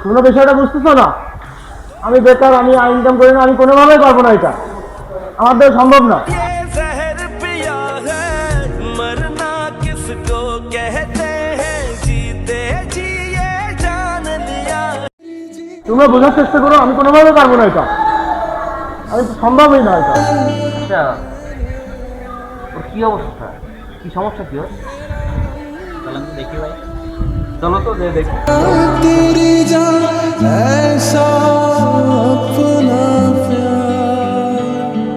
তোমরা বিষয়টা বুঝতেছো না? আমি বেকার, আমি ইনকাম করি না, আমি কোনোভাবেই পারবো না এটা, আমার দ্বারা সম্ভব না। তোমরা বোঝার চেষ্টা করো, আমি কোনোভাবেই পারবো না এটা, আমি সম্ভবই না এটা। আচ্ছা, ওর কি অবস্থা, কি সমস্যা কি ওর? চলেন তো দেখি ভাই, চলো তো দেখি।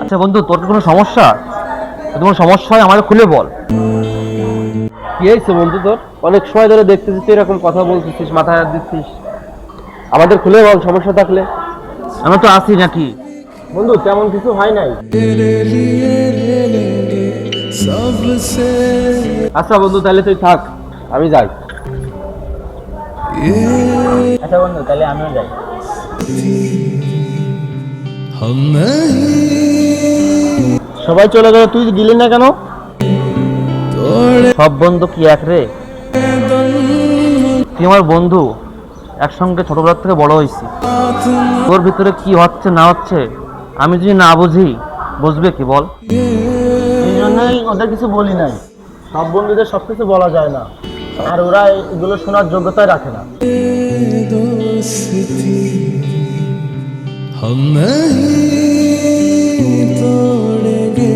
আচ্ছা বন্ধু, তোর কি কোনো সমস্যা? তোমার সমস্যা হয় আমাকে খুলে বল। কি হয়েছে বন্ধু তোর? অনেক সময় ধরে দেখতেছিস তুই এরকম কথা বলতেছিস, মাথায় হাত দিচ্ছিস। আমাদের খুলে বল সমস্যা থাকলে। আমি তো আছি নাকি? বন্ধু তেমন কিছু হয় নাই। আচ্ছা বন্ধু, তাহলে তুই থাক, আমি যাই। আচ্ছা বন্ধু, তাহলে আমিও যাই। সবাই চলে গেল, তুই গেলি না কেন? সব বন্ধু কি এক রে? তুই আমার বন্ধু, একসঙ্গে ছোটবেলা থেকে বড় হয়েছি। তোর ভিতরে কি হচ্ছে না হচ্ছে আমি যদি না বুঝি, বুঝবে কি বল? এই জন্যই ওদের কিছু বলি নাই। সব বন্ধুদের সবকিছু বলা যায় না, আর ওরা এগুলো শোনার যোগ্যতাই রাখে না। हम नहीं तोड़ेंगे